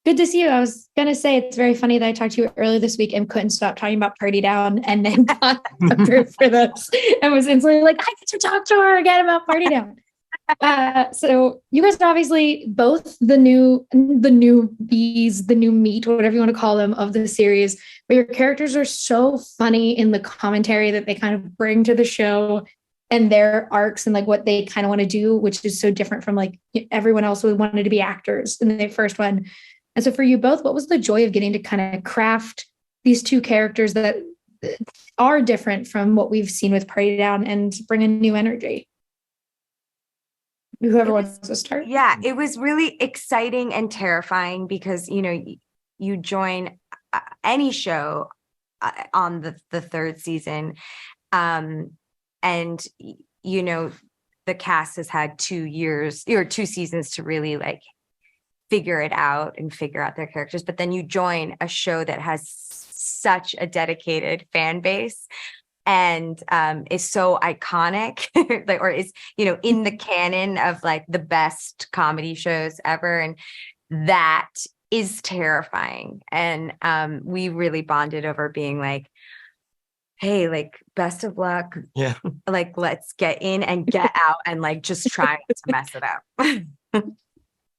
Good to see you. I was going to say, it's very funny that I talked to you earlier this week and couldn't stop talking about Party Down and then got approved for this and was instantly like, I get to talk to her again about Party Down. So you guys are obviously both the new bees, the new meat, whatever you want to call them, of the series, but your characters are so funny in the commentary that they kind of bring to the show and their arcs and like what they kind of want to do, which is so different from like everyone else who wanted to be actors in the first one. And so for you both, what was the joy of getting to kind of craft these two characters that are different from what we've seen with Party Down and bring a new energy? Whoever wants to start. Yeah, it was really exciting and terrifying because, you join any show on the third season. And, the cast has had 2 years or 2 seasons to really like figure it out and figure out their characters. But then you join a show that has such a dedicated fan base and is so iconic, like, or is, in the canon of like the best comedy shows ever. And that is terrifying. And we really bonded over being like, hey, like, best of luck. Yeah. Like, let's get in and get out and like just try to mess it up.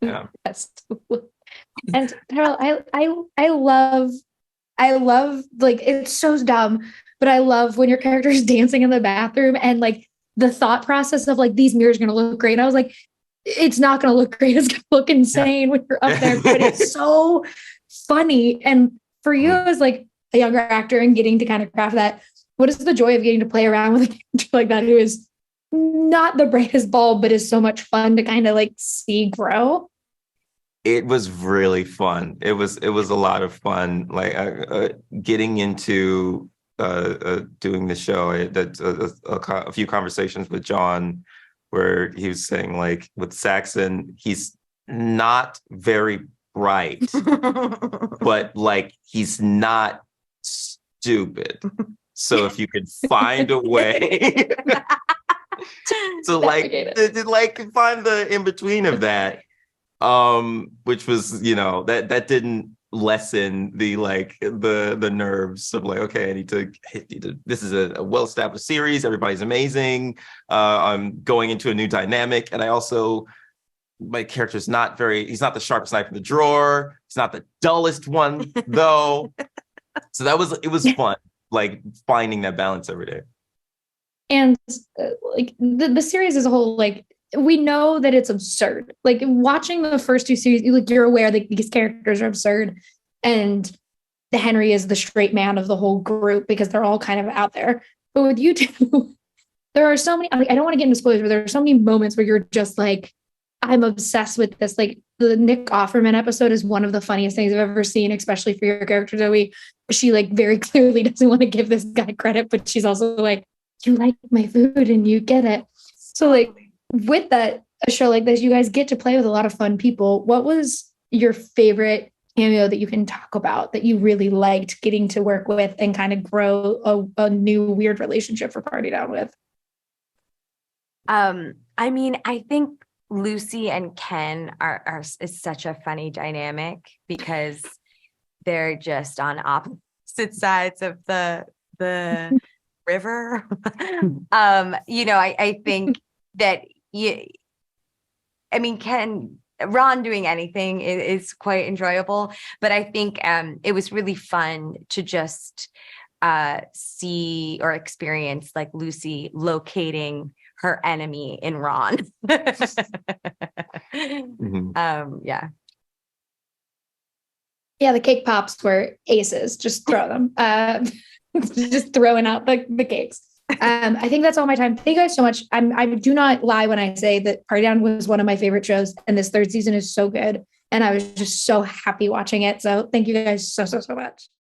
Yeah. Yes. And Tyrel, I love like, it's so dumb, but I love when your character is dancing in the bathroom and like the thought process of like, these mirrors are going to look great. And I was like, it's not going to look great. It's going to look insane when you're up there, but it's so funny. And for you as like a younger actor and getting to kind of craft that, what is the joy of getting to play around with a character like that who is not the brightest bulb, but is so much fun to kind of like see grow? It was really fun. It was a lot of fun. Like getting into doing the show. A few conversations with John where he was saying like with Saxon, he's not very bright, but like he's not stupid. So if you could find a way to like find the in between of that, which was, that didn't lessen the like the nerves of like, okay, I need to this is a well-established series, everybody's amazing, I'm going into a new dynamic, and I also, my character's he's not the sharpest knife in the drawer, he's not the dullest one though. So it was fun, like finding that balance every day. And like the series as a whole, like we know that it's absurd. Like watching the first 2 series, you're aware that these characters are absurd, and the Henry is the straight man of the whole group because they're all kind of out there. But with you two, there are so many. I don't want to get into spoilers, but there are so many moments where you're just like, I'm obsessed with this. Like the Nick Offerman episode is one of the funniest things I've ever seen, especially for your character Zoe. She like very clearly doesn't want to give this guy credit, but she's also like, you like my food and you get it. So like with that, a show like this, you guys get to play with a lot of fun people. What was your favorite cameo that you can talk about that you really liked getting to work with and kind of grow a new weird relationship for Party Down with? I mean, I think Lucy and Ken is such a funny dynamic because they're just on opposite sides of the river. I think that Ron doing anything is quite enjoyable, but I think it was really fun to just see or experience like Lucy locating her enemy in Ron. Mm-hmm. Yeah, the cake pops were aces. Just throw them. Just throwing out the cakes. I think that's all my time. Thank you guys so much. I do not lie when I say that Party Down was one of my favorite shows, and this third season is so good. And I was just so happy watching it. So thank you guys so much.